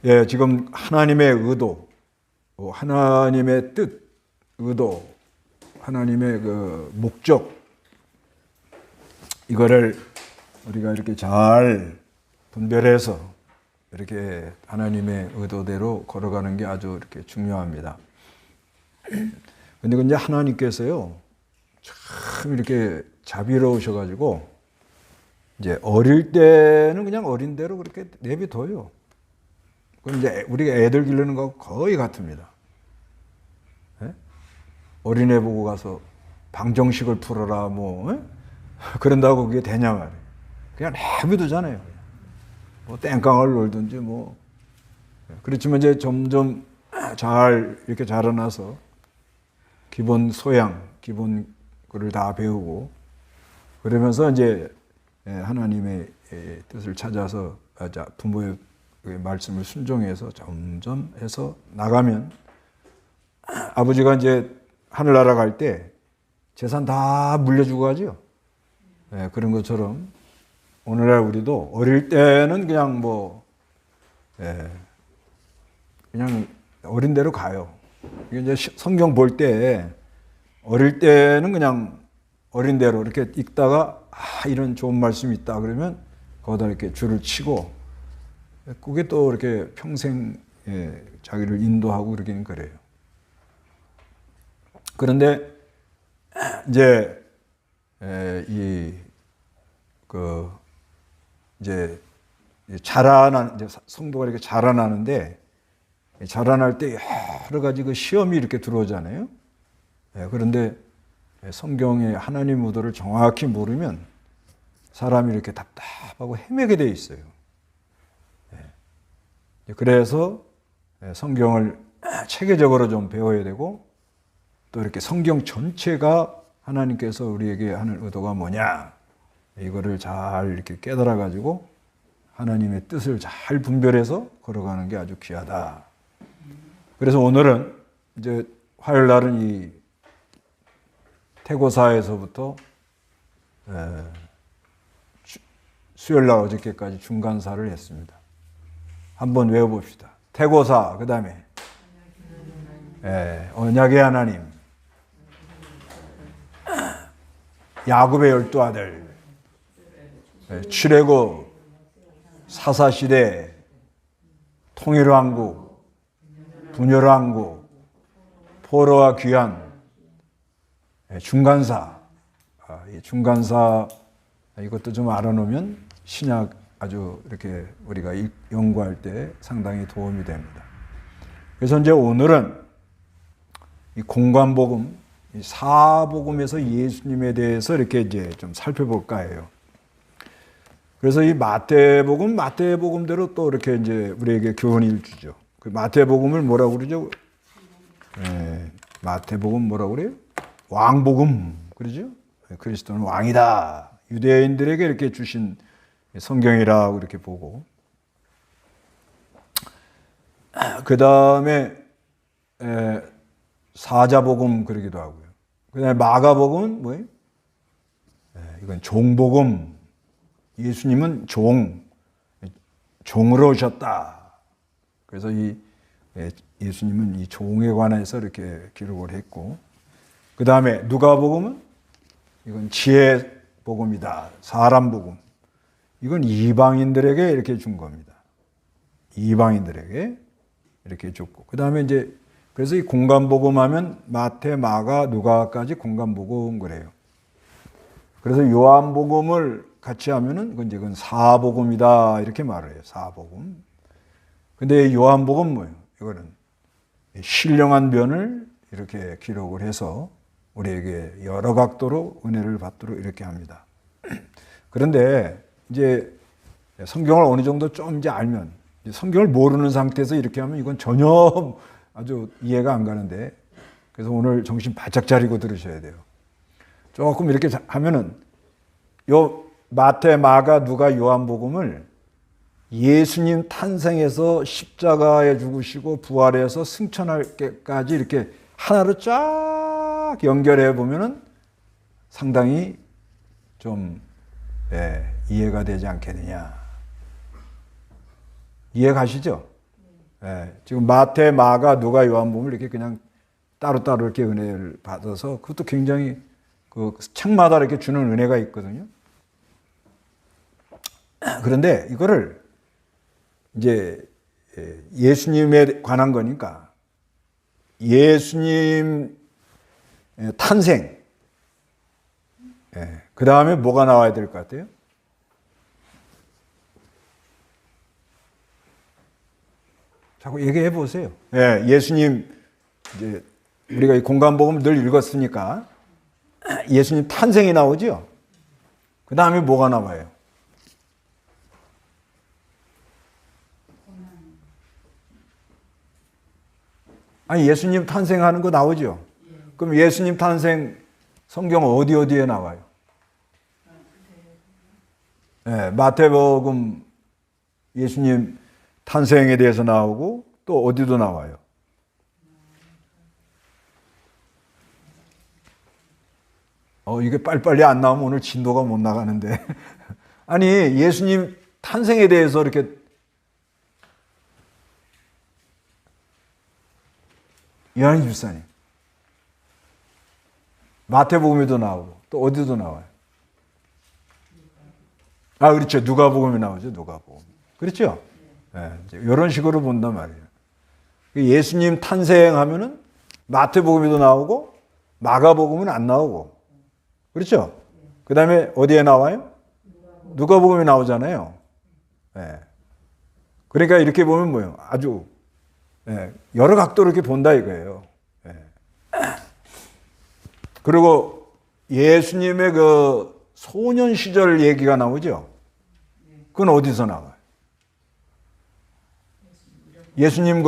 예, 지금 하나님의 의도, 하나님의 뜻, 의도, 하나님의 그 목적, 이거를 우리가 이렇게 잘 분별해서 이렇게 하나님의 의도대로 걸어가는 게 아주 이렇게 중요합니다. 근데 이제 하나님께서요, 참 이렇게 자비로우셔가지고, 이제 어릴 때는 그냥 어린 대로 그렇게 내비둬요. 그럼 이제 우리가 애들 기르는 거하고 거의 같습니다. 예? 어린애 보고 가서 방정식을 풀어라, 뭐, 예? 그런다고 그게 되냐 말이에요. 그냥 내비두잖아요. 뭐 땡깡을 놀든지 뭐. 그렇지만 이제 점점 잘 이렇게 자라나서 기본 소양, 기본 거를 다 배우고 그러면서 이제 하나님의 뜻을 찾아서 부모의 말씀을 순종해서 점점 해서 나가면 아버지가 이제 하늘나라 갈 때 재산 다 물려주고 가죠. 그런 것처럼 오늘날 우리도 어릴 때는 그냥 뭐 그냥 어린 대로 가요. 이제 성경 볼 때 어릴 때는 그냥 어린 대로 이렇게 읽다가 이런 좋은 말씀이 있다 그러면 거기다 이렇게 줄을 치고 그게 또 이렇게 평생 자기를 인도하고 그러긴 그래요. 그런데 이제 이제 성도가 이렇게 자라나는데 자라날 때 여러 가지 그 시험이 이렇게 들어오잖아요. 그런데 성경의 하나님 의도를 정확히 모르면 사람이 이렇게 답답하고 헤매게 돼 있어요. 그래서 성경을 체계적으로 좀 배워야 되고 또 이렇게 성경 전체가 하나님께서 우리에게 하는 의도가 뭐냐 이거를 잘 이렇게 깨달아 가지고 하나님의 뜻을 잘 분별해서 걸어가는 게 아주 귀하다. 그래서 오늘은 이제 화요일 날은 이 태고사에서부터 수요일 날 어저께까지 중간사를 했습니다. 한번 외워봅시다. 태고사, 그 다음에 언약의 하나님, 야곱의 12아들, 출애굽, 사사시대, 통일왕국, 분열왕국, 포로와 귀환, 중간사. 이 중간사 이것도 좀 알아놓으면 신약 아주 이렇게 우리가 연구할 때 상당히 도움이 됩니다. 그래서 이제 오늘은 이 공관복음, 이 사복음에서 예수님에 대해서 이렇게 이제 좀 살펴볼까 해요. 그래서 이 마태복음대로 또 이렇게 이제 우리에게 교훈을 주죠. 그 마태복음을 뭐라고 그러죠? 마태복음 뭐라고 그래요? 왕복음, 그러죠? 그리스도는 왕이다. 유대인들에게 이렇게 주신 성경이라고 이렇게 보고, 그 다음에 사자복음 그러기도 하고요. 그 다음에 마가복음은 뭐예요? 이건 종복음. 예수님은 종으로 오셨다. 그래서 예수님은 이 종에 관해서 이렇게 기록을 했고, 그 다음에 누가복음은 이건 지혜복음이다. 사람복음. 이건 이방인들에게 이렇게 준 겁니다. 이방인들에게 이렇게 줬고, 그 다음에 이제 그래서 이 공관복음 하면 마태, 마가, 누가까지 공관복음 그래요. 그래서 요한복음을 같이 하면은 이건 사복음이다 이렇게 말해요. 사복음. 근데 요한복음 뭐예요? 이거는 신령한 변을 이렇게 기록을 해서 우리에게 여러 각도로 은혜를 받도록 이렇게 합니다. 그런데 이제 성경을 어느 정도 좀 이제 알면, 성경을 모르는 상태에서 이렇게 하면 이건 전혀 아주 이해가 안 가는데, 그래서 오늘 정신 바짝 차리고 들으셔야 돼요. 조금 이렇게 하면은 요 마태, 마가, 누가, 요한복음을 예수님 탄생에서 십자가에 죽으시고 부활해서 승천할 때까지 이렇게 하나로 쫙 연결해 보면은 상당히 좀 이해가 되지 않겠느냐. 이해 가시죠? 예, 지금 마태, 마가, 누가, 요한복음을 이렇게 그냥 따로따로 이렇게 은혜를 받아서 그것도 굉장히 그 책마다 이렇게 주는 은혜가 있거든요. 그런데 이거를 이제 예수님에 관한 거니까 예수님 탄생, 그 다음에 뭐가 나와야 될 것 같아요? 자꾸 얘기해 보세요. 예수님, 이제 우리가 이 공간복음을 늘 읽었으니까 예수님 탄생이 나오죠? 그 다음에 뭐가 나와요? 아니, 예수님 탄생하는 거 나오죠? 그럼 예수님 탄생 성경 어디에 나와요? 마태복음 예수님 탄생에 대해서 나오고 또 어디도 나와요? 이게 빨리빨리 안 나오면 오늘 진도가 못 나가는데. 아니, 예수님 탄생에 대해서 이렇게 요한이 집사님. 마태복음에도 나오고 또 어디도 나와요? 그렇죠. 누가복음에 나오죠. 누가복음. 그렇죠? 이런 식으로 본단 말이에요. 예수님 탄생하면은 마태복음에도 나오고 마가복음은 안 나오고. 그렇죠? 그 다음에 어디에 나와요? 누가복음에 나오잖아요. 그러니까 이렇게 보면 뭐예요? 아주 여러 각도로 이렇게 본다 이거예요. 그리고 예수님의 그 소년 시절 얘기가 나오죠? 그건 어디서 나와요? 예수님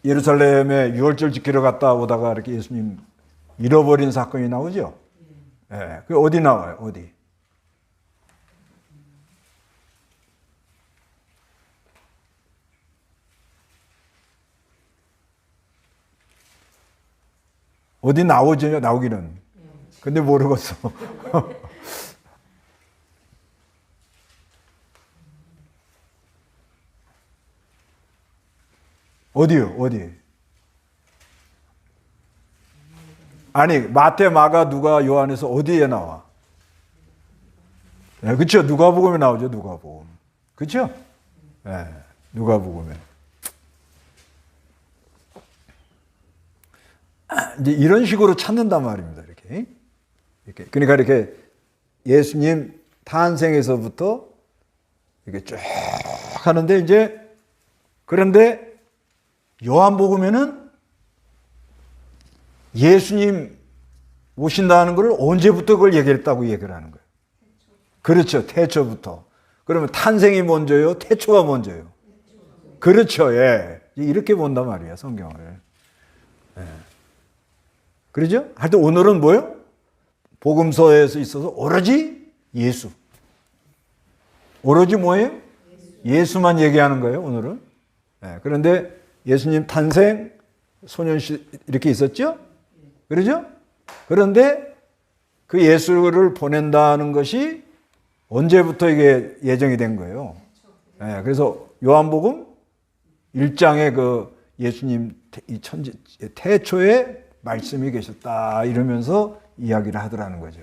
예루살렘에 유월절 지키러 갔다 오다가 이렇게 예수님 잃어버린 사건이 나오죠? 그 어디 나와요? 어디? 어디 나오죠? 나오기는. 근데 모르겠어. 어디요? 어디? 아니, 마태, 마가, 누가, 요한에서 어디에 나와? 그렇죠. 누가복음에 나오죠. 누가복음. 그렇죠? 누가복음에. 이제 이런 식으로 찾는단 말입니다. 이렇게. 그러니까 이렇게 예수님 탄생에서부터 이렇게 쭉 하는데 이제 그런데 요한복음에는 예수님 오신다는 걸 언제부터 그걸 얘기했다고 얘기를 하는 거예요. 그렇죠. 태초부터. 그러면 탄생이 먼저요? 태초가 먼저요? 그렇죠. 이렇게 본단 말이에요. 성경을. 그러죠? 하여튼 오늘은 뭐예요? 복음서에서 있어서 오로지 예수. 오로지 뭐예요? 예수만 얘기하는 거예요, 오늘은. 그런데 예수님 탄생, 소년시 이렇게 있었죠? 그러죠? 그런데 그 예수를 보낸다는 것이 언제부터 이게 예정이 된 거예요? 그래서 요한복음 1장에 그 예수님 태초에 말씀이 계셨다 이러면서 이야기를 하더라는 거죠.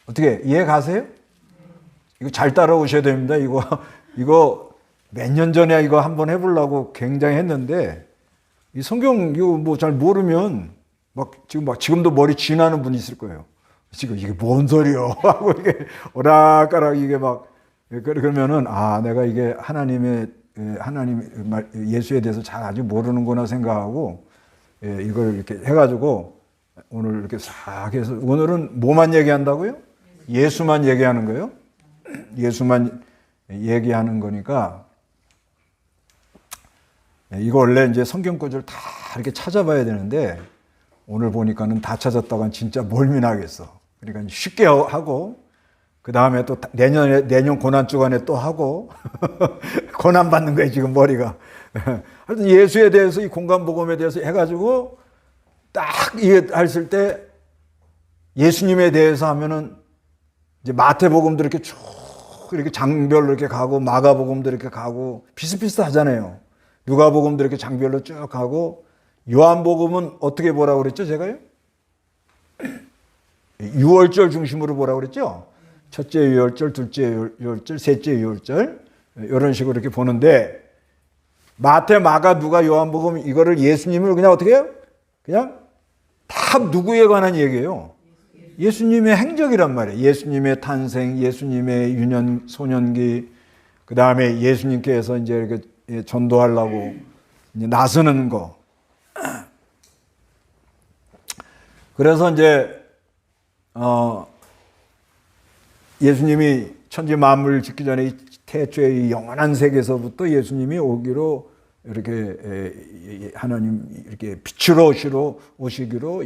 어떻게 이해 가세요? 이거 잘 따라오셔야 됩니다. 이거 몇 년 전에 이거 한번 해보려고 굉장히 했는데 이 성경 이거 뭐 잘 모르면 지금도 머리 쥐나는 분이 있을 거예요. 지금 이게 뭔 소리요? 하고 이게 오락가락 이게 그러면은 내가 이게 하나님 예수에 대해서 잘 아직 모르는구나 생각하고 이걸 이렇게 해가지고 오늘 이렇게 싹 해서 오늘은 뭐만 얘기한다고요? 예수만 얘기하는 거예요? 예수만 얘기하는 거니까 이거 원래 이제 성경 구절을 다 이렇게 찾아봐야 되는데 오늘 보니까는 다 찾았다간 진짜 멀미나겠어. 그러니까 쉽게 하고 그 다음에 또 내년 고난 주간에 또 하고 고난 받는 거예요 지금 머리가. 하여튼 예수에 대해서 이 공간복음에 대해서 해가지고 딱 이해했을 때 예수님에 대해서 하면은 이제 마태복음도 이렇게 쭉 이렇게 장별로 이렇게 가고 마가복음도 이렇게 가고 비슷비슷하잖아요. 누가복음도 이렇게 장별로 쭉 가고 요한복음은 어떻게 보라고 그랬죠, 제가요? 6월절 중심으로 보라고 그랬죠? 첫째 유월절, 둘째 유월절, 셋째 유월절 이런 식으로 이렇게 보는데 마태, 마가, 누가, 요한복음 이거를 예수님을 그냥 어떻게 해요? 그냥 다 누구에 관한 얘기예요? 예수님의 행적이란 말이에요. 예수님의 탄생, 예수님의 유년, 소년기, 그 다음에 예수님께서 이제 이렇게 전도하려고 이제 나서는 거. 그래서 이제 예수님이 천지 만물을 짓기 전에 이 태초의 영원한 세계에서부터 예수님이 오기로 이렇게 하나님 이렇게 빛으로 오시기로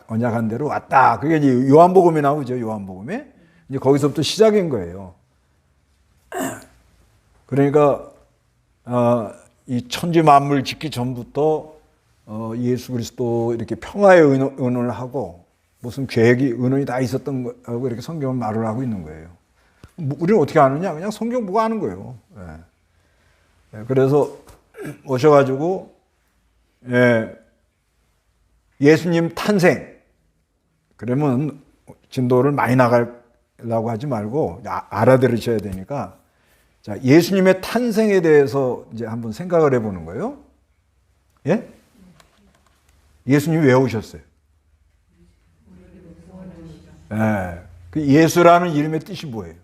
언약한 대로 왔다. 그게 이제 요한복음에 나오죠. 요한복음에 이제 거기서부터 시작인 거예요. 그러니까 이 천지 만물 짓기 전부터 예수 그리스도 이렇게 평화의 의논을 하고 무슨 계획이 의논이 다 있었던 거라고 이렇게 성경은 말을 하고 있는 거예요. 우리는 어떻게 아느냐? 그냥 성경 보고 아는 거예요. 그래서 오셔가지고 예수님 탄생 그러면 진도를 많이 나가려고 하지 말고 알아들으셔야 되니까 자 예수님의 탄생에 대해서 이제 한번 생각을 해보는 거예요. 예? 예수님이 왜 오셨어요? 그 예수라는 이름의 뜻이 뭐예요?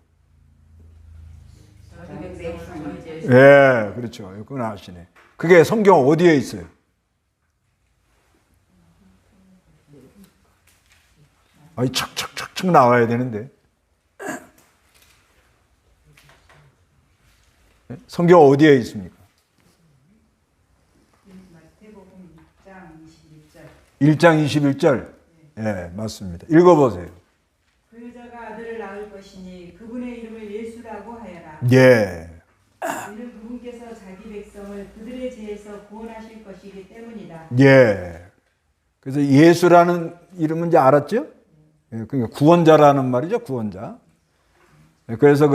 예, 그렇죠. 그건 아시네. 그게 성경 어디에 있어요? 아니, 척척척척 나와야 되는데. 성경 어디에 있습니까? 1장 21절. 예, 맞습니다. 읽어보세요. 그 여자가 아들을 낳을 것이니 그분의 이름을 예수라고 하여라. 예. 이는 그분께서 자기 백성을 그들의 죄에서 구원하실 것이기 때문이다. 예. 그래서 예수라는 이름은 이제 알았죠? 예, 그러니까 구원자라는 말이죠, 구원자. 예, 그래서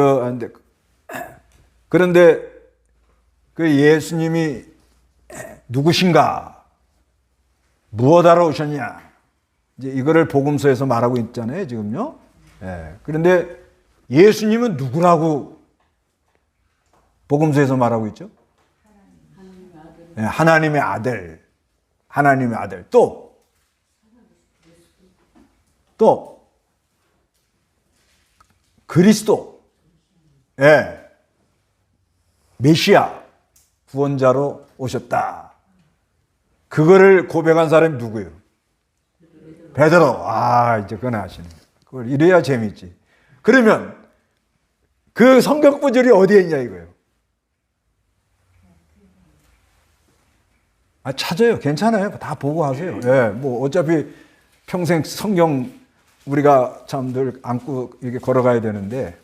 그런데 그 예수님이 누구신가? 무엇하러 오셨냐? 이제 이거를 복음서에서 말하고 있잖아요, 지금요. 예. 그런데 예수님은 누구라고 복음서에서 말하고 있죠? 하나님의 아들. 하나님의 아들. 또 그리스도. 예. 메시아. 구원자로 오셨다. 그거를 고백한 사람이 누구예요? 베드로. 이제 그건 아시네. 그걸 이래야 재밌지. 그러면 그 성경 구절이 어디에 있냐 이거예요. 찾아요. 괜찮아요. 다 보고 하세요. 예, 뭐 어차피 평생 성경 우리가 참 늘 안고 이렇게 걸어가야 되는데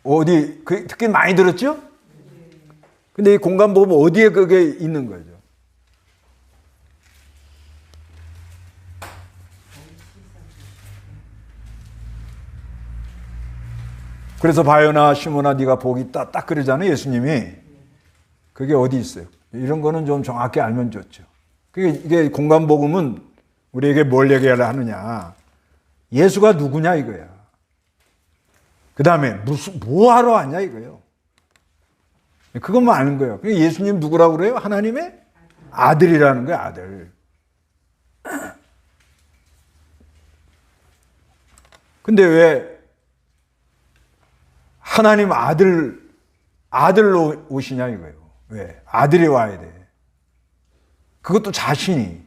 어디 듣긴 많이 들었죠? 근데 이 공간 보면 어디에 그게 있는 거죠? 그래서 바요나 시몬아 네가 복이 있다 딱 그러잖아요. 예수님이. 그게 어디 있어요? 이런 거는 좀 정확히 알면 좋죠. 이게 공간복음은 우리에게 뭘 얘기하려 하느냐. 예수가 누구냐 이거야. 그 다음에 뭐 하러 왔냐 이거예요. 그것만 아는 거예요. 예수님 누구라고 그래요? 하나님의 아들이라는 거예요. 아들. 근데 왜 하나님 아들로 오시냐 이거예요. 왜? 아들이 와야 돼. 그것도 자신이.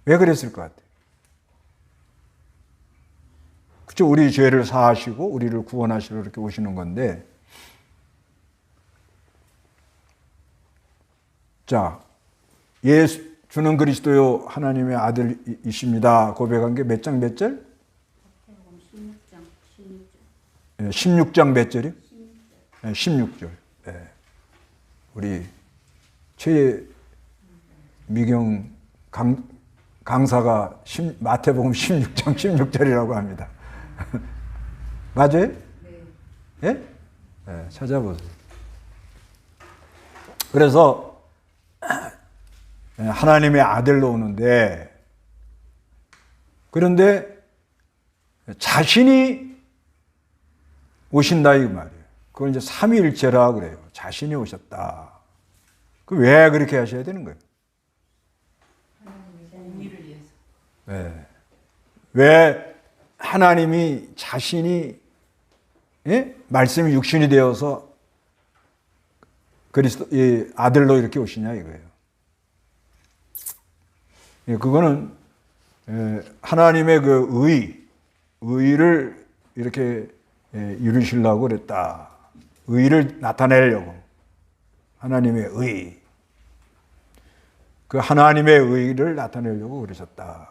왜 그랬을 것 같아요? 그쵸? 우리 죄를 사하시고 우리를 구원하시러 이렇게 오시는 건데 자, 주는 그리스도요 하나님의 아들이십니다. 고백한 게 몇 장 몇 절? 16장 몇 절이요? 16절. 네. 우리 최미경 강사가 마태복음 16장 16절이라고 합니다. 맞아요? 네. 예? 네, 찾아보세요. 그래서 하나님의 아들로 오는데, 그런데 자신이 오신다 이 말이에요. 그걸 이제 삼위일체라 그래요. 자신이 오셨다. 그 왜 그렇게 하셔야 되는 거예요? 하나님의 공의를 위해서. 네. 왜 하나님이 자신이 말씀이 육신이 되어서 그리스도 이 아들로 이렇게 오시냐 이거예요. 그거는 하나님의 그 의를 이렇게 이루시려고 그랬다. 의를 나타내려고. 하나님의 의. 그 하나님의 의를 나타내려고 그러셨다.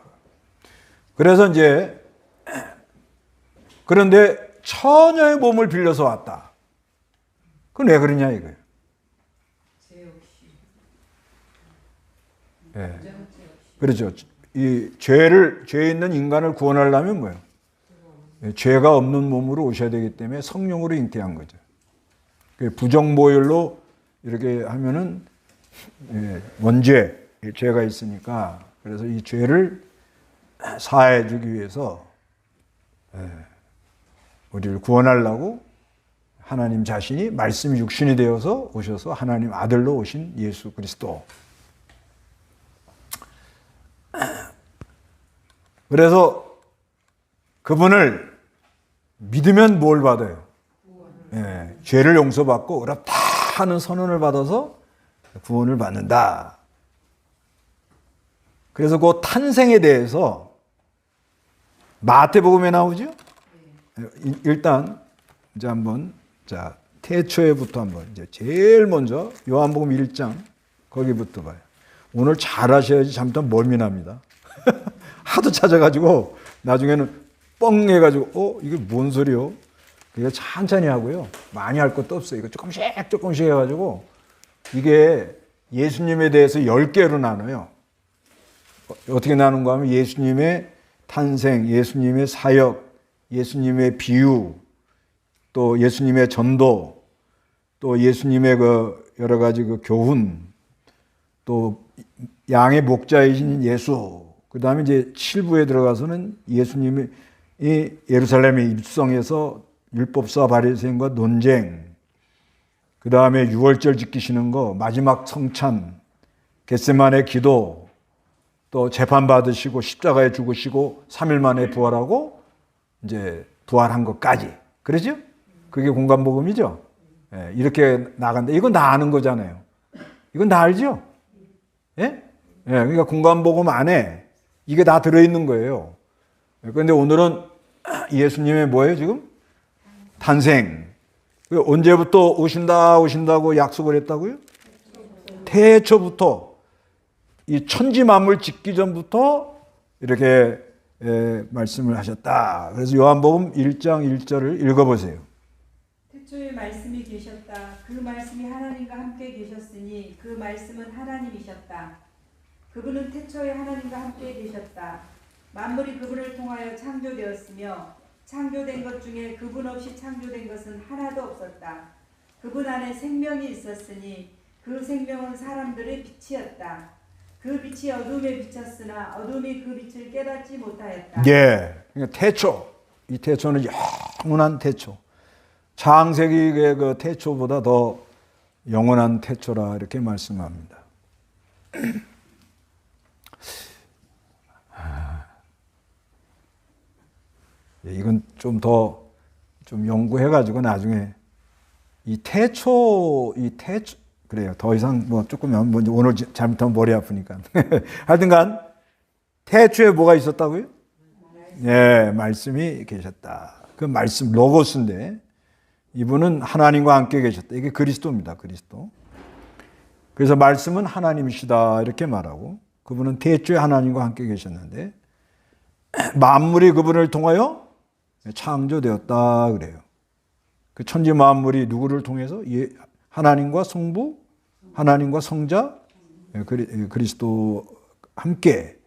그래서 이제 그런데 처녀의 몸을 빌려서 왔다. 그건 왜 그러냐 이거예요. 죄 없이. 예. 그렇죠. 이 죄 있는 인간을 구원하려면 뭐예요? 죄가 없는 몸으로 오셔야 되기 때문에 성령으로 잉태한 거죠. 부정보혈로 이렇게 하면은 원죄, 죄가 있으니까 그래서 이 죄를 사해 주기 위해서 우리를 구원하려고 하나님 자신이 말씀이 육신이 되어서 오셔서 하나님 아들로 오신 예수 그리스도. 그래서 그분을 믿으면 뭘 받아요? 죄를 용서받고 의롭다 하는 선언을 받아서 구원을 받는다. 그래서 그 탄생에 대해서 마태복음에 나오죠? 일단 이제 한번 태초에부터 한번 이제 제일 먼저 요한복음 1장 거기부터 봐요. 오늘 잘 하셔야지 잘못하면 멀미납니다. 하도 찾아가지고 나중에는 뻥 해가지고 이게 뭔 소리요? 그게 천천히 하고요. 많이 할 것도 없어요. 이거 조금씩 해가지고 이게 예수님에 대해서 10개로 나눠요. 어떻게 나눈가 하면 예수님의 탄생, 예수님의 사역, 예수님의 비유, 또 예수님의 전도, 또 예수님의 그 여러 가지 그 교훈, 또 양의 목자이신 예수, 그 다음에 이제 7부에 들어가서는 예수님이 예루살렘에 입성해서 율법사 바리새인과 논쟁, 그 다음에 유월절 지키시는 거, 마지막 성찬, 겟세마네 기도, 또 재판 받으시고 십자가에 죽으시고 3일 만에 부활하고 이제 부활한 것까지. 그러죠? 그게 공간복음이죠? 이렇게 나간다. 이건 다 아는 거잖아요. 이건 다 알죠? 그러니까 공간복음 안에 이게 다 들어있는 거예요. 그런데 오늘은 예수님의 뭐예요, 지금? 탄생. 언제부터 오신다고 약속을 했다고요? 태초부터. 이 천지 만물 짓기 전부터 이렇게 말씀을 하셨다. 그래서 요한복음 1장 1절을 읽어보세요. 태초에 말씀이 계셨다. 그 말씀이 하나님과 함께 계셨으니 그 말씀은 하나님이셨다. 그분은 태초에 하나님과 함께 계셨다. 만물이 그분을 통하여 창조되었으며 창조된 것 중에 그분 없이 창조된 것은 하나도 없었다. 그분 안에 생명이 있었으니 그 생명은 사람들의 빛이었다. 그 빛이 어둠에 비쳤으나 어둠이 그 빛을 깨닫지 못하였다. 그러니까 태초. 이 태초는 영원한 태초. 창세기의 그 태초보다 더 영원한 태초라 이렇게 말씀합니다. 이건 좀 더 연구해가지고 나중에 이 태초 그래요. 더 이상 조금 오늘 잘못하면 머리 아프니까. 하여튼간 태초에 뭐가 있었다고요? 말씀이 계셨다. 그 말씀 로고스인데 이분은 하나님과 함께 계셨다. 이게 그리스도입니다. 그리스도. 그래서 말씀은 하나님이시다 이렇게 말하고 그분은 태초에 하나님과 함께 계셨는데 만물이 그분을 통하여 창조되었다 그래요. 그 천지 만물이 누구를 통해서? 하나님과 성부, 하나님과 성자, 그리스도 함께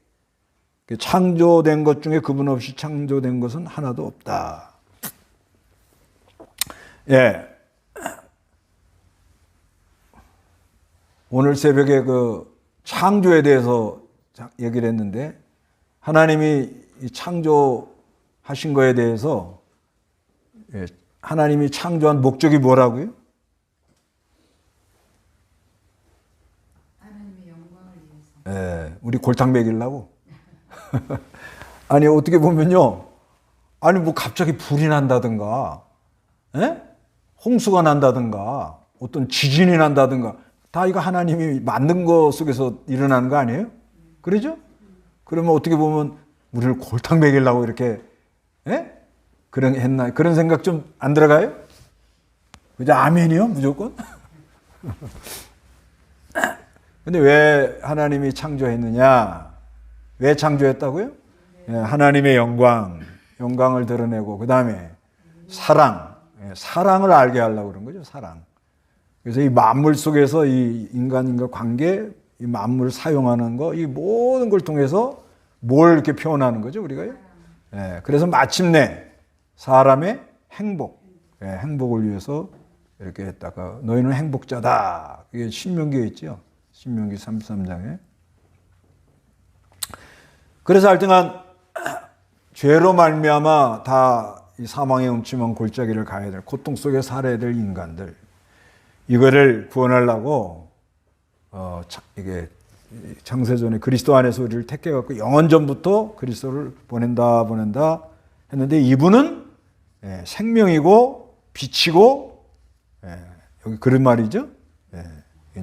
창조된 것 중에 그분 없이 창조된 것은 하나도 없다. 예. 오늘 새벽에 그 창조에 대해서 얘기를 했는데, 하나님이 창조하신 거에 대해서, 예, 하나님이 창조한 목적이 뭐라고요? 하나님의 영광을 위해서. 예, 우리 골탕 먹이려고. 아니, 어떻게 보면요. 아니, 뭐 갑자기 불이 난다든가, 예? 홍수가 난다든가, 어떤 지진이 난다든가, 다 이거 하나님이 만든 거 속에서 일어나는 거 아니에요? 그러죠? 그러면 어떻게 보면 우리를 골탕 먹이려고 이렇게, 예? 그런 생각 좀 안 들어가요? 그죠? 아멘이요? 무조건? 근데 왜 하나님이 창조했느냐? 왜 창조했다고요? 예, 하나님의 영광을 드러내고, 그 다음에 사랑을 알게 하려고 그런 거죠, 사랑. 그래서 이 만물 속에서 이 인간과 관계, 이 만물을 사용하는 거, 이 모든 걸 통해서 뭘 이렇게 표현하는 거죠, 우리가요? 예, 그래서 마침내 사람의 행복을 위해서 이렇게 했다가, 너희는 행복자다. 그게 신명기에 있죠. 신명기 33장에. 그래서 하여튼간 죄로 말미암아 다 이 사망의 음침한 골짜기를 가야 될, 고통 속에 살아야 될 인간들, 이거를 구원하려고 이게 창세전에 그리스도 안에서 우리를 택해 갖고 영원전부터 그리스도를 보낸다 했는데, 이분은 생명이고 빛이고, 여기 그런 말이죠.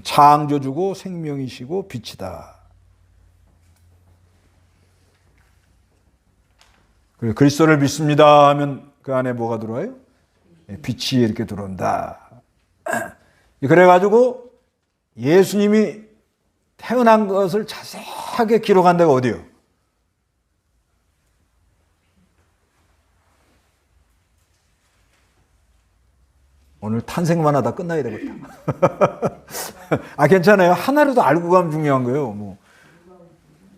창조주고 생명이시고 빛이다. 그리고 그리스도를 믿습니다 하면 그 안에 뭐가 들어와요? 빛이 이렇게 들어온다. 그래가지고 예수님이 태어난 것을 자세하게 기록한 데가 어디요? 오늘 탄생만 하다 끝나야 되겠다. 아, 괜찮아요. 하나라도 알고 가면 중요한 거예요. 뭐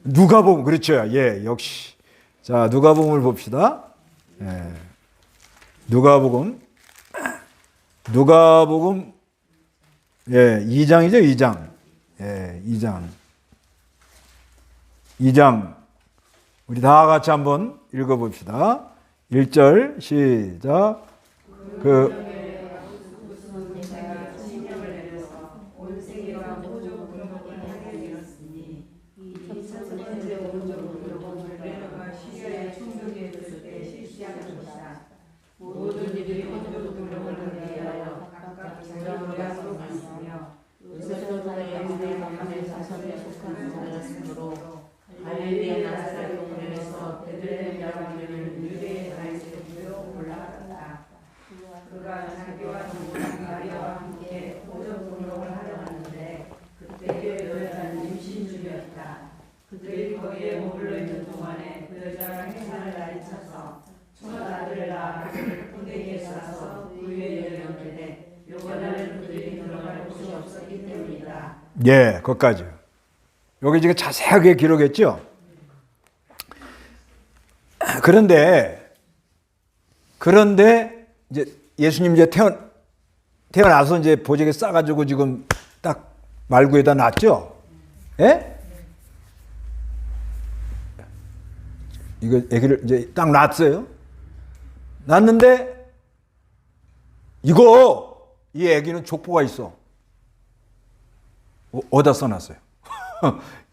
누가복음, 그렇죠. 예, 역시. 자, 누가복음을 봅시다. 예. 누가복음, 예, 2장이죠, 2장. 예, 2장. 우리 다 같이 한번 읽어봅시다. 1절, 시작. 그들이 거기에 머물러 있는 동안에 그 여자가 행사를 날이쳐서 첫 아들을 낳아 그를 포대기에 싸서 우유에 열었는데 요거나는 그들이 들어갈 곳이 없었기 때문이다. 예, 거기까지. 여기 지금 자세하게 기록했죠. 그런데 이제 예수님 이제 태어나서 이제 보직에 싸가지고 지금 딱 말구에다 놨죠. 예? 이거 아기를 이제 딱 놨어요. 놨는데 이 아기는 족보가 있어. 어디다 써놨어요?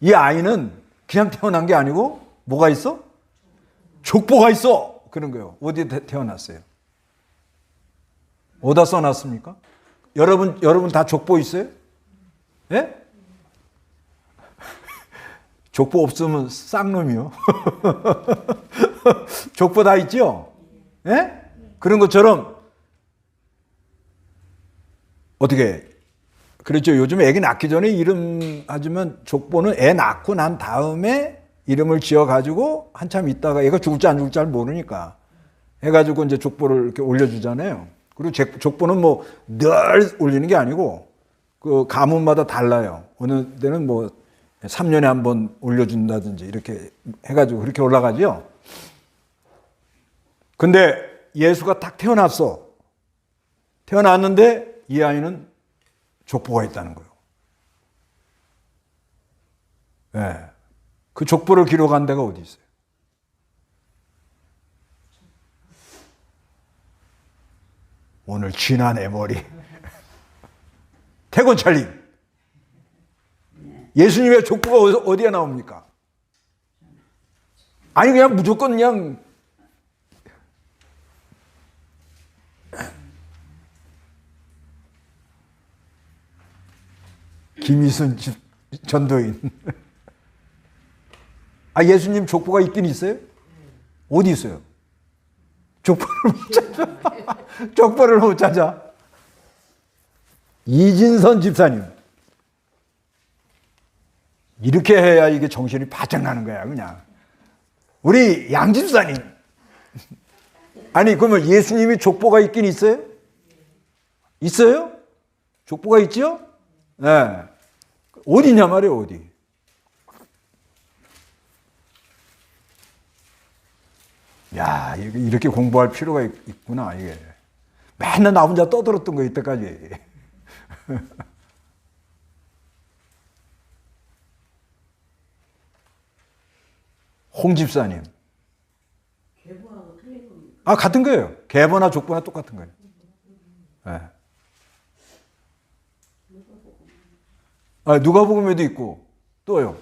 이 아이는 그냥 태어난 게 아니고 뭐가 있어? 족보가 있어. 그런 거예요. 어디에 태어났어요? 어디다 써놨습니까? 여러분 다 족보 있어요? 예? 족보 없으면 쌍놈이요. 족보 다 있죠? 예? 그런 것처럼 어떻게 그렇죠. 요즘 애기 낳기 전에 이름 하지만 족보는 애 낳고 난 다음에 이름을 지어가지고 한참 있다가 얘가 죽을지 안 죽을지 잘 모르니까 해가지고 이제 족보를 이렇게 올려주잖아요. 그리고 족보는 뭐 늘 올리는 게 아니고 그 가문마다 달라요. 어느 데는 뭐 3년에 한 번 올려준다든지 이렇게 해가지고 그렇게 올라가죠. 근데 예수가 딱 태어났어. 태어났는데 이 아이는 족보가 있다는 거예요. 네. 그 족보를 기록한 데가 어디 있어요? 오늘 진한 내 머리. 태권 찰림. 예수님의 족보가 어디에 나옵니까? 아니 그냥 무조건 그냥 김희순 전도인. 아 예수님 족보가 있긴 있어요? 어디 있어요? 족보를 못 찾아. 족보를 못 찾아. 이진선 집사님. 이렇게 해야 이게 정신이 바짝 나는 거야, 그냥. 우리 양 집사님. 아니, 그러면 예수님이 족보가 있긴 있어요? 있어요? 족보가 있죠? 네. 어디냐 말이에요, 어디. 야, 이렇게 공부할 필요가 있구나, 이게. 맨날 나 혼자 떠들었던 거, 이때까지. 홍 집사님. 계보하고 틀린 겁니다. 아, 같은 거예요. 계보나 족보나 똑같은 거예요. 네. 아, 누가복음에도 있고, 또요.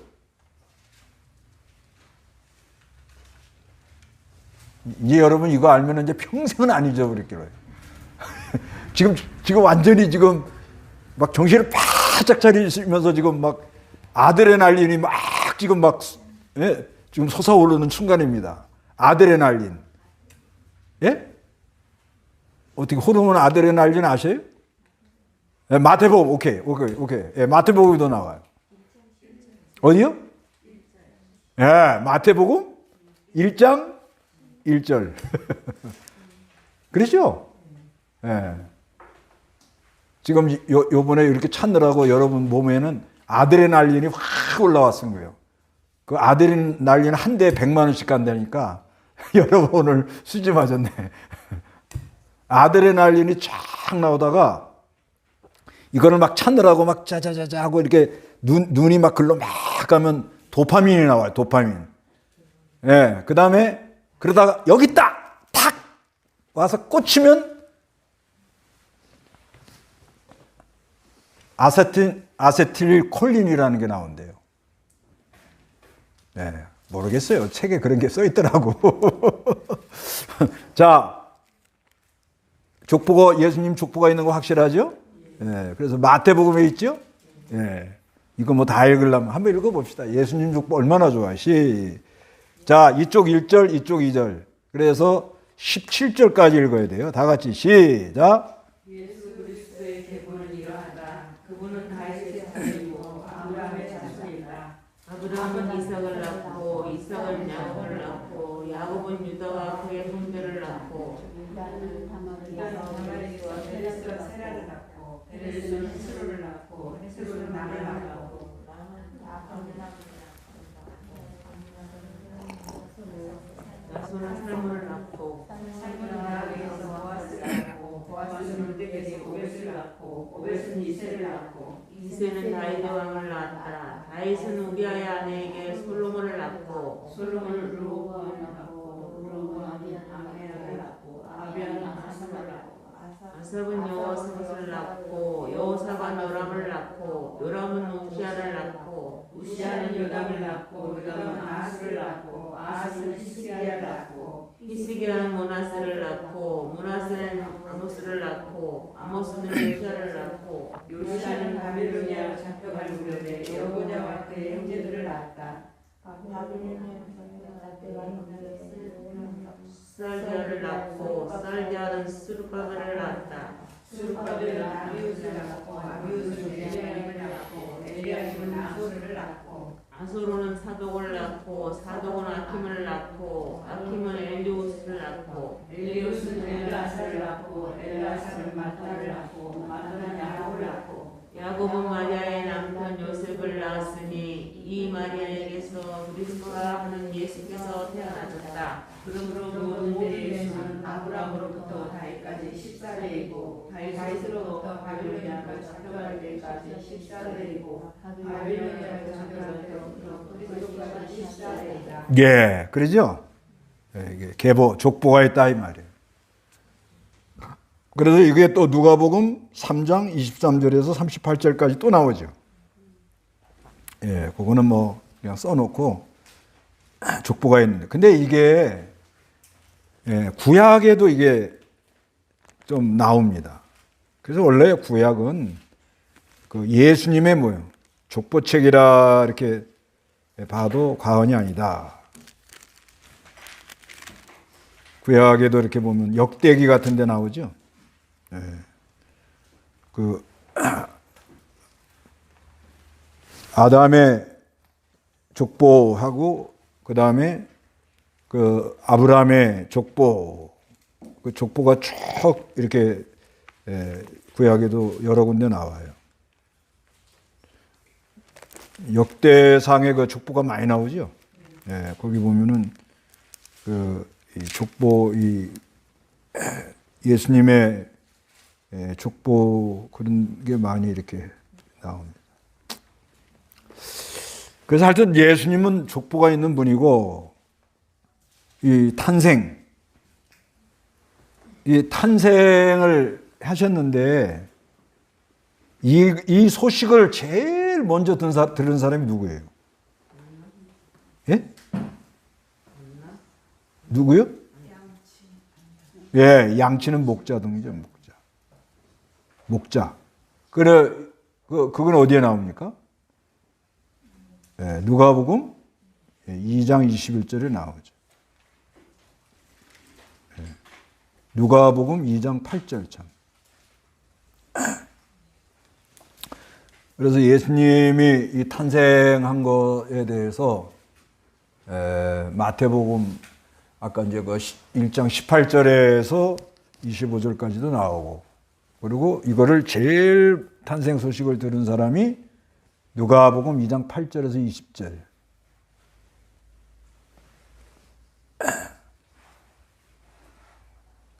이제 여러분 이거 알면 이제 평생은 안 잊어버릴 거예요. 지금 완전히 지금 막 정신을 바짝 차리시면서 지금 막 아드레날린이 막 지금 막, 예? 지금 솟아오르는 순간입니다. 아드레날린. 예? 어떻게 호르몬 아드레날린 아세요? 예, 마태복음, 오케이. 예, 마태복음도 나와요. 어디요? 예, 마태복음 1장 1절. 그렇죠? 예. 지금 요번에 이렇게 찾느라고 여러분 몸에는 아드레날린이 확 올라왔은 거예요. 그 아드레날린 한 대에 100만 원씩 간다니까 여러분 오늘 수지 맞았네. 아드레날린이 쫙 나오다가 이거를 막 찾느라고 막 짜자자자 하고 이렇게 눈이 막 글로 막 가면 도파민이 나와요. 도파민. 예. 그 다음에 그러다가 여기 있다! 탁! 와서 꽂히면 아세틸콜린이라는 게 나온대요. 네, 모르겠어요. 책에 그런 게 써 있더라고. 자, 족보가, 예수님 족보가 있는 거 확실하죠? 네, 그래서 마태복음에 있죠? 네, 이거 뭐 다 읽으려면 한번 읽어봅시다. 예수님 족보 얼마나 좋아. 자, 이쪽 1절, 이쪽 2절. 그래서 17절까지 읽어야 돼요. 다 같이 시작. 예수 그리스도의 계보는 이러하다. 그분은 다윗의 자손이고 아브라함의 자손이다. 아브라함은 이삭을 낳고 이삭은 야곱을 낳고 야곱은 유다와 그의 형제를 낳고 유다는 다말과 페레스와 세라를 낳고 페레스는 헤스로를 낳고 헤스로는 남을 낳고 야손은 살몬을 낳고 살몬은 나에게서 보아스를 낳고 보아스는 르베에서 오벳을 낳고 오벳은 이새를 낳고 이새는 다윗 왕을 낳았다. 다윗은 우리아의 아내에게 솔로몬을 낳고 솔로몬은 르호보암을 낳고 르호보암이 아비야를 낳고 아비야는 아삽을 낳고 아삽은 여호사밧을 낳고 여호사밧 요람을 낳고 요람은 우시아를 낳고 우시아는 요담을 낳고 요담은 아하스를 낳고 아하스는 히스기야를 낳고 히스기야는 모나스를 낳고 모나스는 아모스를 낳고 아모스는 요시아를 낳고 요시아는 바빌로니아로 잡혀갈 무렵에 여호야와 그의 형제들을 낳았다. 살디아를 낳고 살디아는 스룹바벨을 낳았다. 스룹바벨은 아비우스를 낳고 아비우스는 엘리야김을 낳고 엘리야김은 아소를 낳고 아소로는 사독을 낳고 사독은 아킴을 낳고 아킴은 엘리우스를 낳고 엘리우스는 엘라사를 낳고 엘라사는 마타를 낳고 마타는 야곱을 낳고 야곱은 마리아의 남편 요셉을 낳았으니 말씀이 이 마리아에게서 그리스도라 하는 예수께서 태어나셨다. 그러므로 모든 예수는 아브라함으로부터 다윗까지 14대이고 다윗으로부터 바빌로니아로 잡혀갈 때까지 14대이고 바빌로니아로 잡혀갈 때부터 그리스도까지 14대이다. 예, 그러죠? 예, 이게 계보, 족보가 있다 이 말이에요. 그래서 이게 또 누가복음 3장 23절에서 38절까지 또 나오죠. 예, 그거는 뭐 그냥 써놓고 족보가 있는데, 근데 이게 구약에도 이게 좀 나옵니다. 그래서 원래 구약은 그 예수님의 뭐예요? 족보책이라 이렇게 봐도 과언이 아니다. 구약에도 이렇게 보면 역대기 같은 데 나오죠. 그 아담의 족보하고 그 다음에 그 아브라함의 족보, 그 족보가 쭉 이렇게 구약에도 여러 군데 나와요. 역대상의 그 족보가 많이 나오죠. 거기 보면은 이 족보, 이 예수님의 족보 그런 게 많이 이렇게 나옵니다. 그래서 하여튼 예수님은 족보가 있는 분이고, 이 탄생을 하셨는데, 이 소식을 제일 먼저 들은 사람이 누구예요? 예? 누구요? 예, 양치는 목자등이죠, 목자. 그래, 그건 어디에 나옵니까? 예, 누가복음 2장 21절에 나오죠. 예, 누가복음 2장 8절 참. 그래서 예수님이 이 탄생한 것에 대해서 마태복음 아까 이제 그 1장 18절에서 25절까지도 나오고, 그리고 이거를 제일 탄생 소식을 들은 사람이 누가복음 2장 8절에서 20절.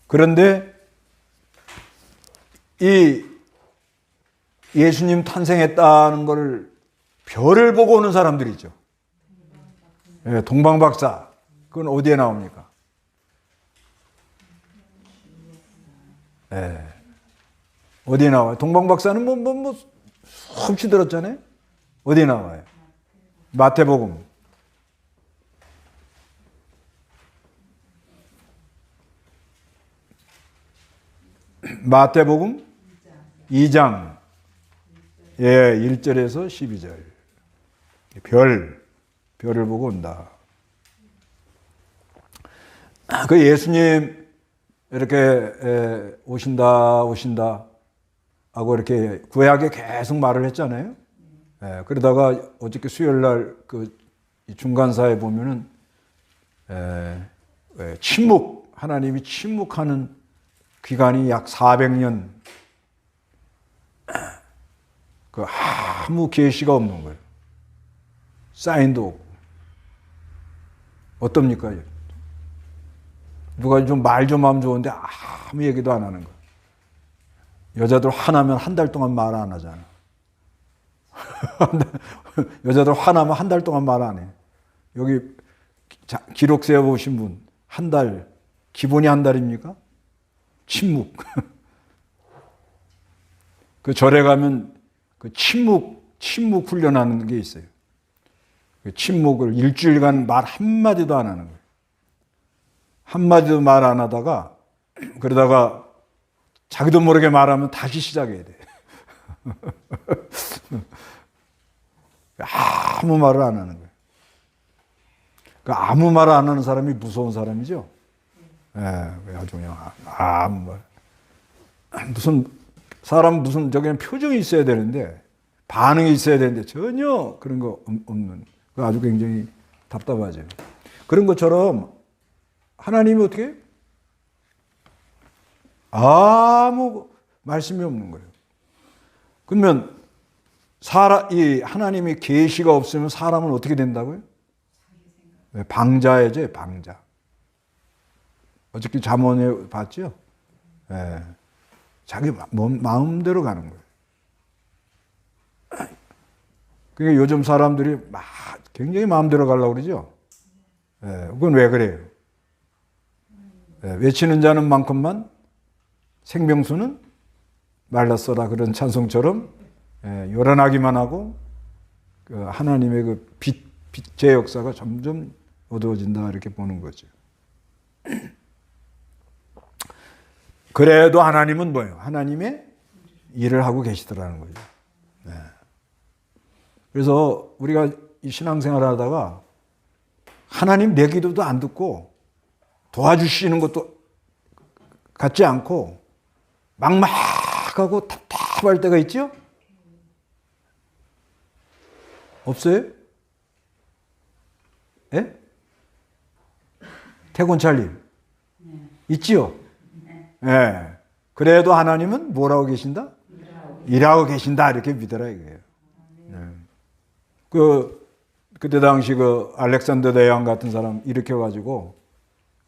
그런데 이 예수님 탄생했다는 걸 별을 보고 오는 사람들이죠. 동방박사. 그건 어디에 나옵니까? 어디에 나와요? 동방박사는 섭취 들었잖아요? 어디에 나와요? 마태복음. 마태복음 2장 1절에서 12절. 별을 보고 온다. 그 예수님 이렇게 오신다 하고 이렇게 구약에 계속 말을 했잖아요. 그러다가 어저께 수요일 날 그 중간사에 보면은 하나님이 침묵하는 기간이 약 400년, 그 아무 계시가 없는 거예요. 사인도 없고. 어떻습니까? 누가 좀 말 좀 하면 좋은데 아무 얘기도 안 하는 거예요. 여자들 화나면 한 달 동안 말 안 하잖아. 여자들 화나면 한 달 동안 말 안 해. 여기 기록 세워보신 분, 한 달, 기본이 한 달입니까? 침묵. 그 절에 가면 그 침묵 훈련하는 게 있어요. 그 침묵을 일주일간 말 한마디도 안 하는 거예요. 한마디도 말 안 하다가, 그러다가 자기도 모르게 말하면 다시 시작해야 돼. 아무 말을 안 하는 거예요. 그러니까 아무 말을 안 하는 사람이 무서운 사람이죠. 아주 그냥 아무 말. 사람 저기는 표정이 있어야 되는데, 반응이 있어야 되는데 전혀 그런 거 없는. 그 아주 굉장히 답답하죠. 그런 것처럼 하나님이 어떻게 해요? 아무 말씀이 없는 거예요. 그러면 이 하나님의 계시가 없으면 사람은 어떻게 된다고요? 방자예죠, 방자. 어저께 잠언에 봤죠? 예. 자기 마음대로 가는 거예요. 그러니까 요즘 사람들이 굉장히 마음대로 가려고 그러죠? 예. 그건 왜 그래요? 예. 외치는 자는 많건만 생명수는 말랐어라, 그런 찬송처럼 요란하기만 하고 그 하나님의 그 빛의 역사가 점점 어두워진다, 이렇게 보는 거죠. 그래도 하나님은 뭐예요? 하나님의 일을 하고 계시더라는 거죠. 네. 그래서 우리가 이 신앙생활을 하다가 하나님 내 기도도 안 듣고 도와주시는 것도 같지 않고 막막하고 답답할 때가 있죠? 없어요? 예? 태곤찰님 있지요? 예. 그래도 하나님은 뭐라고 계신다? 일하고 계신다, 이렇게 믿어라 이거예요. 그때 당시 그 알렉산더 대왕 같은 사람 일으켜가지고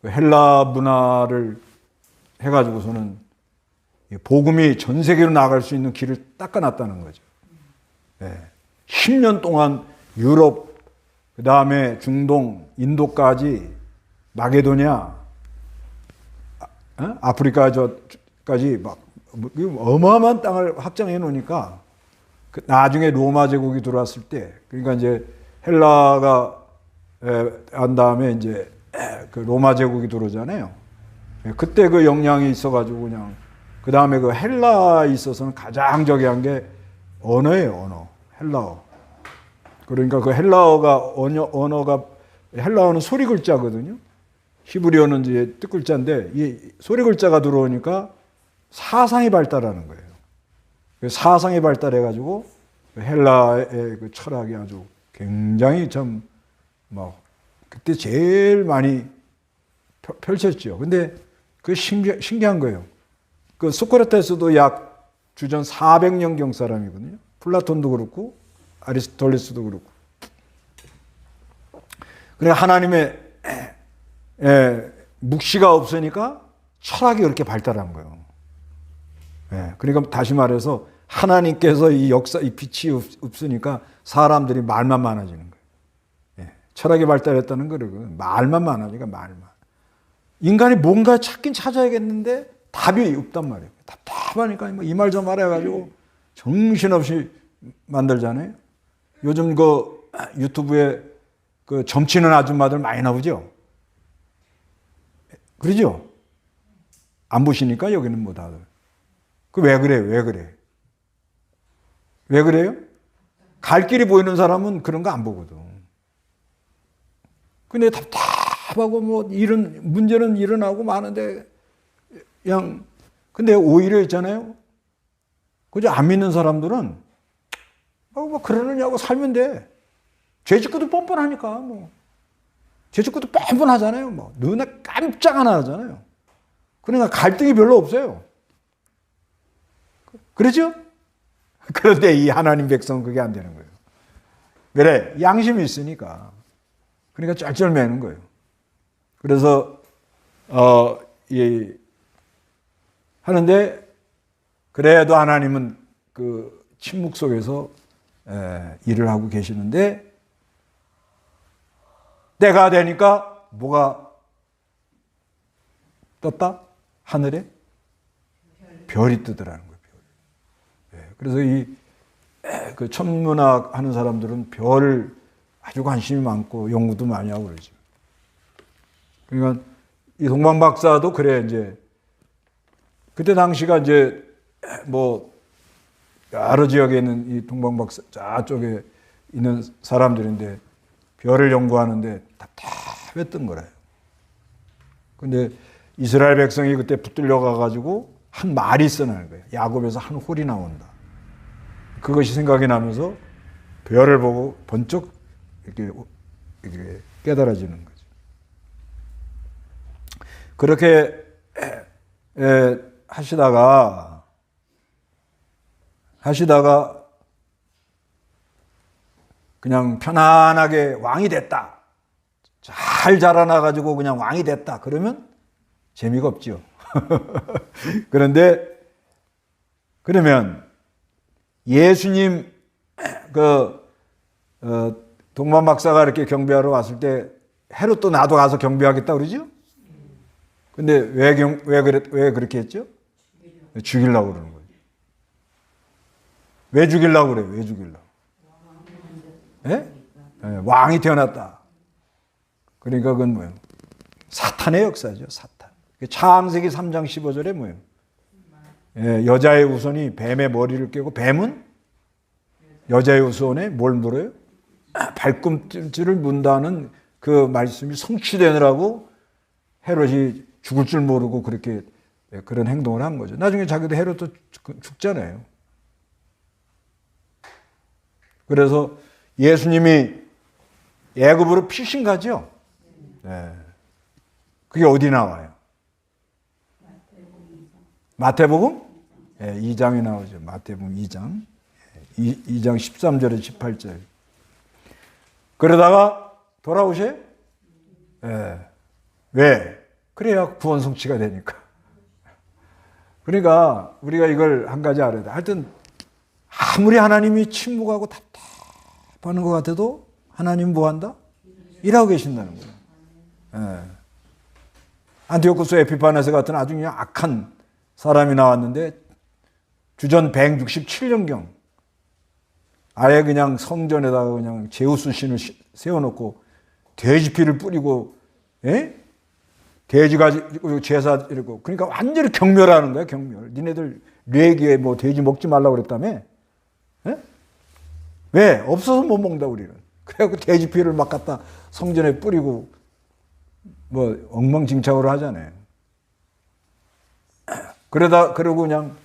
그 헬라 문화를 해가지고서는 복음이 전 세계로 나갈 수 있는 길을 닦아놨다는 거죠. 예. 10년 동안 유럽, 그 다음에 중동, 인도까지, 마게도냐, 아프리카까지 막 어마어마한 땅을 확장해 놓으니까 나중에 로마 제국이 들어왔을 때, 그러니까 이제 헬라가 한 다음에 이제 그 로마 제국이 들어오잖아요. 그때 그 영향이 있어가지고 그냥 그 다음에 그 헬라에 있어서는 가장 저기 한 게 언어예요, 언어. 헬라어. 그러니까 그 헬라어가 헬라어는 소리 글자거든요. 히브리어는 이제 뜻 글자인데 이 소리 글자가 들어오니까 사상이 발달하는 거예요. 사상이 발달해가지고 헬라의 그 철학이 아주 굉장히 참 막 그때 제일 많이 펼쳤죠. 근데 그 신기한 거예요. 그 소크라테스도 약 주전 400년경 사람이거든요. 플라톤도 그렇고 아리스토텔레스도 그렇고. 그러니까 하나님의 묵시가 없으니까 철학이 그렇게 발달한 거예요. 그러니까 다시 말해서 하나님께서 이 역사, 이 빛이 없으니까 사람들이 말만 많아지는 거예요. 철학이 발달했다는 거는 말만 많아지니까 말만. 인간이 뭔가 찾긴 찾아야겠는데 답이 없단 말이에요. 답답하니까 이 말 저 말 해가지고 정신없이 만들잖아요. 요즘 그 유튜브에 그 점치는 아줌마들 많이 나오죠? 그러죠? 안 보시니까 여기는 뭐 다들. 그 왜 그래요? 왜 그래? 왜 그래요? 갈 길이 보이는 사람은 그런 거 안 보거든. 근데 답답하고 뭐 문제는 일어나고 많은데 그냥 근데 오히려 있잖아요. 그저 안 믿는 사람들은 뭐 그러느냐고 살면 돼. 죄 짓고도 뻔뻔하니까 뭐. 죄 짓고도 뻔뻔하잖아요. 뭐 눈에 깜짝 안 하잖아요. 그러니까 갈등이 별로 없어요. 그렇죠? 그런데 이 하나님 백성은 그게 안 되는 거예요. 그래, 양심이 있으니까. 그러니까 쩔쩔매는 거예요. 그래서 하는데 그래도 하나님은 그 침묵 속에서 일을 하고 계시는데 때가 되니까 뭐가 떴다? 하늘에 별이 뜨더라는 거예요. 그래서 그 천문학 하는 사람들은 별을 아주 관심이 많고 연구도 많이 하고 그러죠. 그러니까 이 동방 박사도 그래 이제 그때 당시가 이제 뭐 여러 지역에 있는 이 동방 박사 저쪽에 있는 사람들인데 별을 연구하는데 답답했던 거래요. 근데 이스라엘 백성이 그때 붙들려 가가지고 한 말이 있어나는 거예요. 야곱에서 한 홀이 나온다. 그것이 생각이 나면서 별을 보고 번쩍 이렇게 깨달아지는 거죠. 그렇게 하시다가 그냥 편안하게 왕이 됐다. 잘 자라나가지고 그냥 왕이 됐다. 그러면 재미가 없죠. 그러면 예수님 동만 박사가 이렇게 경배하러 왔을 때 헤롯도 나도 가서 경배하겠다 그러죠? 근데 왜 그렇게 했죠? 죽이려고 그러는 거죠. 왜 죽이려고 그래요? 왜 죽이려고? 예? 왕이 태어났다. 그러니까 그건 뭐예요? 사탄의 역사죠. 사탄. 창세기 3장 15절에 뭐예요? 여자의 후손이 뱀의 머리를 깨고 뱀은 여자의 후손에 뭘 물어요? 발꿈치를 문다는 그 말씀이 성취되느라고 헤롯이 죽을 줄 모르고 그렇게 그런 행동을 한 거죠. 나중에 자기도 헤롯도 죽잖아요. 그래서 예수님이 애굽으로 피신 가죠. 네. 그게 어디 나와요? 마태복음 2장에 나오죠. 마태복음 2장 2장 13절에 18절. 그러다가 돌아오셔요? 왜? 그래야 구원 성취가 되니까. 그러니까 우리가 이걸 한 가지 알아야 돼. 하여튼 아무리 하나님이 침묵하고 답답하는 것 같아도 하나님 뭐 한다? 일하고 계신다는 거예요. 안티오쿠스 에피파네스 같은 아주 그냥 악한 사람이 나왔는데 주전 167년경 아예 그냥 성전에다가 그냥 제우스 신을 세워놓고 돼지 피를 뿌리고, 돼지 가지고 제사 이러고, 그러니까 완전히 경멸하는 거야, 경멸. 니네들 뇌기에 뭐 돼지 먹지 말라고 그랬다며? 왜? 없어서 못 먹는다, 우리는. 그래갖고 돼지 피를 막 갖다 성전에 뿌리고, 뭐, 엉망진창으로 하잖아요. 그러고 그냥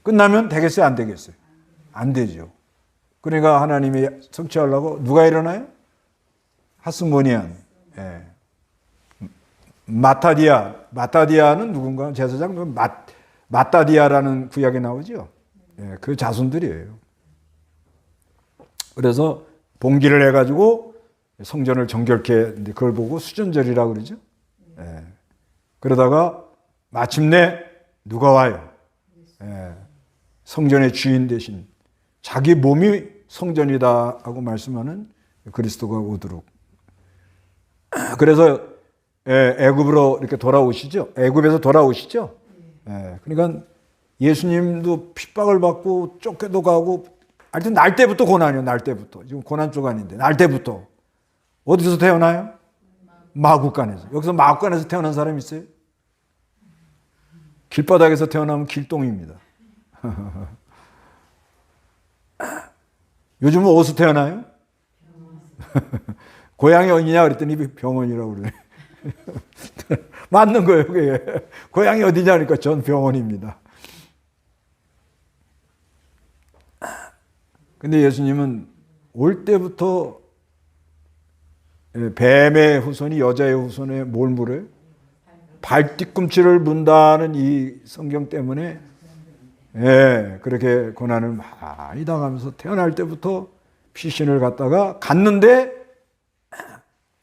끝나면 되겠어요? 안 되겠어요? 안 되죠. 그러니까 하나님이 성취하려고 누가 일어나요? 하스모니안. 마타디아는 누군가? 제사장? 마타디아라는 구약에 나오죠. 그 자손들이에요. 그래서 봉기를 해가지고 성전을 정결케, 그걸 보고 수전절이라고 그러죠. 그러다가 마침내 누가 와요? 성전의 주인 대신 자기 몸이 성전이다 하고 말씀하는 그리스도가 오도록. 그래서 애굽으로 이렇게 돌아오시죠. 애굽에서 돌아오시죠. 그러니까 예수님도 핍박을 받고 쫓겨도 가고, 하여튼 날 때부터 고난이요. 날 때부터. 지금 고난 쪽 아닌데 날 때부터. 어디서 태어나요? 마구간에서. 여기서 마구간에서 태어난 사람 있어요? 길바닥에서 태어나면 길동입니다. 요즘은 어디서 태어나요? 고향이 어디냐 그랬더니 병원이라고 그래. 맞는 거예요, 그게. 고향이 어디냐 그러니까 전 병원입니다. 근데 예수님은 올 때부터 뱀의 후손이 여자의 후손에 뭘 물어요? 발뒤꿈치를 문다는 이 성경 때문에 그렇게 고난을 많이 당하면서 태어날 때부터 피신을 갖다가 갔는데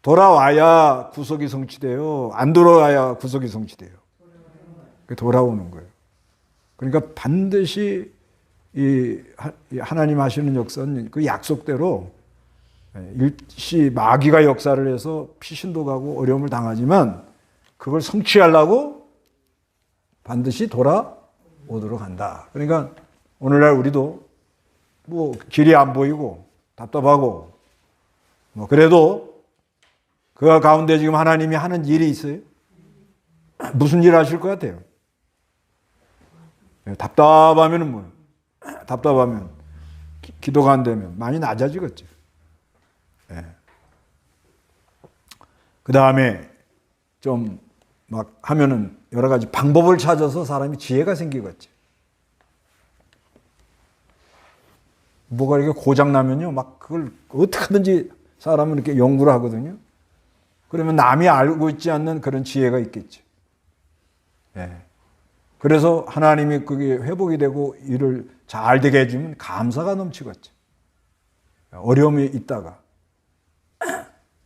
돌아와야 구속이 성취돼요. 안 돌아와야 구속이 성취돼요. 돌아오는 거예요. 그러니까 반드시 이 하나님 하시는 역사는 그 약속대로 일시 마귀가 역사를 해서 피신도 가고 어려움을 당하지만 그걸 성취하려고 반드시 돌아오도록 한다. 그러니까 오늘날 우리도 뭐 길이 안 보이고 답답하고 뭐 그래도 그 가운데 지금 하나님이 하는 일이 있어요. 무슨 일 하실 것 같아요? 답답하면은 뭐예요? 답답하면 기도가 안 되면 많이 낮아지겠죠. 그 다음에 좀 막 하면은 여러 가지 방법을 찾아서 사람이 지혜가 생기겠죠. 뭐가 이렇게 고장 나면요, 막 그걸 어떻게든지 사람은 이렇게 연구를 하거든요. 그러면 남이 알고 있지 않는 그런 지혜가 있겠죠. 그래서 하나님이 그게 회복이 되고 일을 잘 되게 해주면 감사가 넘치겠죠. 어려움이 있다가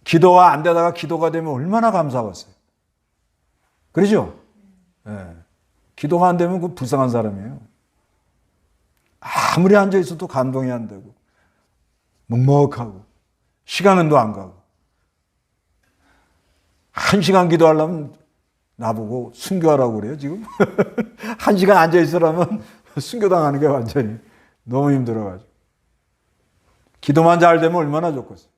기도가 안 되다가 기도가 되면 얼마나 감사하겠어요. 그러죠? 예. 기도가 안 되면 그 불쌍한 사람이에요. 아무리 앉아 있어도 감동이 안 되고 먹먹하고 시간은 안 가고 1시간 기도하려면 나보고 순교하라고 그래요 지금. 1시간 앉아 있으라면 순교당하는 게 완전히 너무 힘들어가지고 기도만 잘 되면 얼마나 좋겠어요.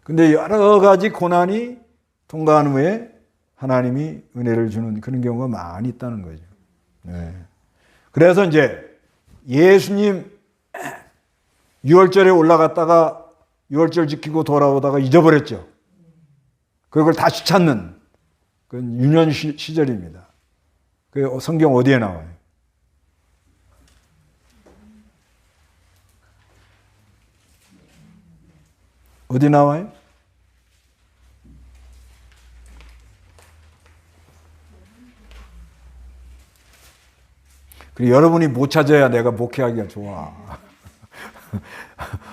근데 여러 가지 고난이 통과한 후에 하나님이 은혜를 주는 그런 경우가 많이 있다는 거죠. 네. 그래서 이제 예수님 유월절에 올라갔다가 유월절 지키고 돌아오다가 잊어버렸죠. 그걸 다시 찾는 그건 유년 시절입니다. 그 성경 어디에 나와요? 어디 나와요? 그리고 여러분이 못 찾아야 내가 목회하기가 좋아.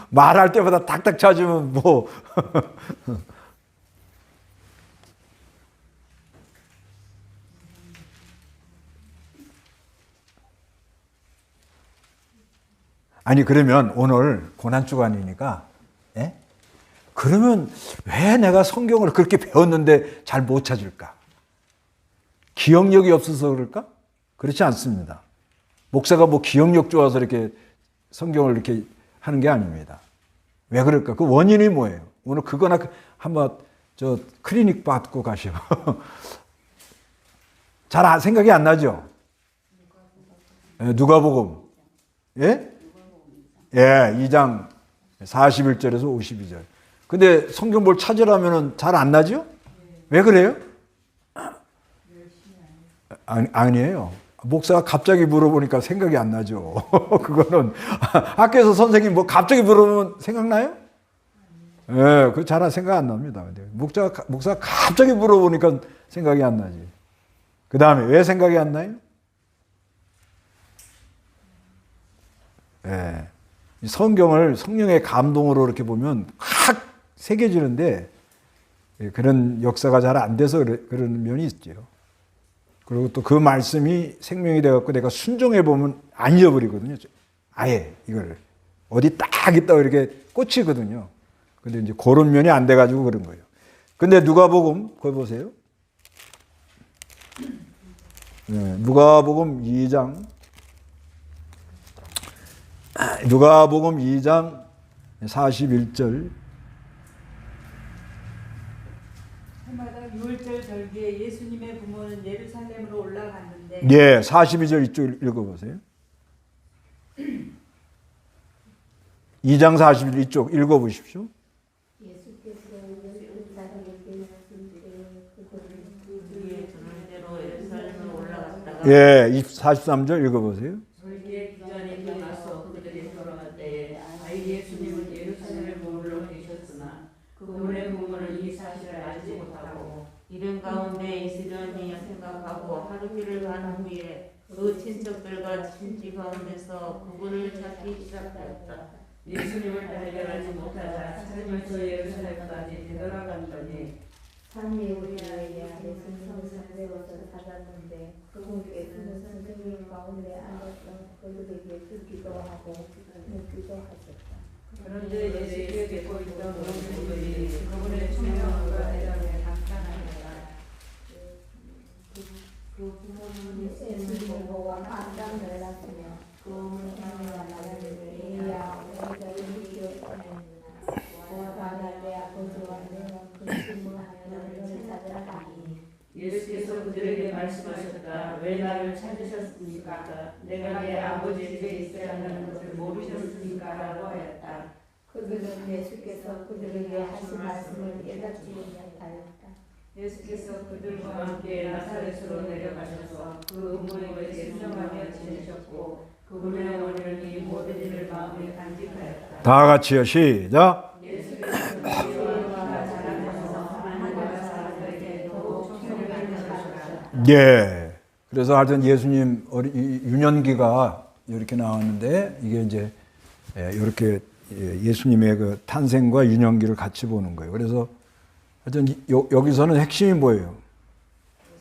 말할 때마다 탁탁 찾으면 뭐. 아니 그러면 오늘 고난주간이니까 예? 그러면 왜 내가 성경을 그렇게 배웠는데 잘 못 찾을까? 기억력이 없어서 그럴까? 그렇지 않습니다. 목사가 뭐 기억력 좋아서 이렇게 성경을 이렇게 하는 게 아닙니다. 왜 그럴까? 그 원인이 뭐예요? 오늘 그거나 한번 저 클리닉 받고 가시오. 잘 생각이 안 나죠? 누가복음. 예? 예, 2장 41절에서 52절. 근데 성경 뭘 찾으라면 잘 안 나죠? 왜 그래요? 아니에요. 목사가 갑자기 물어보니까 생각이 안 나죠. 그거는 학교에서 선생님 뭐 갑자기 물어보면 생각나요? 예, 그 잘 생각 안 납니다. 목사가 갑자기 물어보니까 생각이 안 나지. 그 다음에 왜 생각이 안 나요? 예. 성경을 성령의 감동으로 이렇게 보면 확 새겨지는데 그런 역사가 잘 안 돼서 그런 면이 있죠. 그리고 또 그 말씀이 생명이 돼갖고 내가 순종해 보면 안 잊어버리거든요. 아예 이걸 어디 딱 있다고 이렇게 꽂히거든요. 근데 이제 그런 면이 안 돼가지고 그런 거예요. 근데 누가복음 거기 보세요. 네, 누가복음 2장. 누가복음 2장 41절. 해마다 유월절 절기에 예수님의 부모는 예루살렘으로 올라갔는데 예, 42절 이쪽 읽어보세요. 2장 41 이쪽 읽어보십시오. 예, 43절 읽어보세요. 절기의 기간이 끝나서 그들이 돌아갈 때에 예수님은 예루살렘으로 올라오셨으나 그분의 부모는 이 사실을 알지 못하고 이른 가운데 있으려니 생각하고 하루길을 간 후에 그 친척들과 친지 가운데서 그분을 찾기 시작하였다. 예수님을 발견하지 못하자 찾으면서 예루살렘까지 되돌아갔더니 산예우리아에 예수님을 세워서 찾았는데 그분께서는 선생님 가운데 앉아서 그들에게 듣기도 하고 묻기도 하셨다. 그런데 예수께 듣고 있던 어른들이 그분의 총명과 대답에 감탄하였다. 그 부모는 예수님을 보고 깜짝 놀랐으며 그 문상과 나를 이야 우리들을 기억하였느냐 보아가 내 아버지와 내가 그 심무하며 너를 찾으라 하니 예수께서 그들에게 말씀하셨다. 왜 나를 찾으셨습니까? 내가 내 아버지 집에 있어야 한다는 것을 모르셨습니까? 라고 하였다. 그들은 예수께서 그들에게 하신 말씀을 깨닫지 못하였다. 예수께서 그들과 함께 나사렛으로 내려가셔서 그 부모에게 순종하며 지내셨고 그분의 원인이 모든 일을 마음에 간직하였다. 다 같이요. 시작. 예수께서 그리스도와 자라면서 하나님과 사람들에게 더욱 총명하게 하셨다. 예. 그래서 하여튼 예수님 유년기가 이렇게 나왔는데 이게 이제 이렇게 예수님의 그 탄생과 유년기를 같이 보는 거예요. 그래서 하여튼 여기서는 핵심이 뭐예요?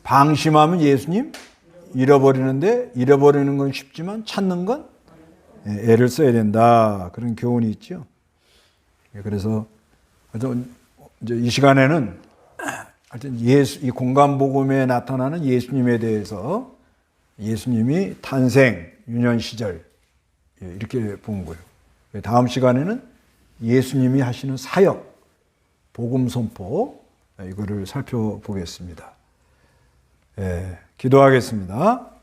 방심하면 예수님 잃어버리는데 잃어버리는 건 쉽지만 찾는 건 애를 써야 된다. 그런 교훈이 있죠. 그래서 하여튼 이제 이 시간에는 하여튼 이 공간복음에 나타나는 예수님에 대해서 예수님이 탄생, 유년 시절 이렇게 본 거예요. 다음 시간에는 예수님이 하시는 사역, 복음 선포 이거를 살펴보겠습니다. 기도하겠습니다.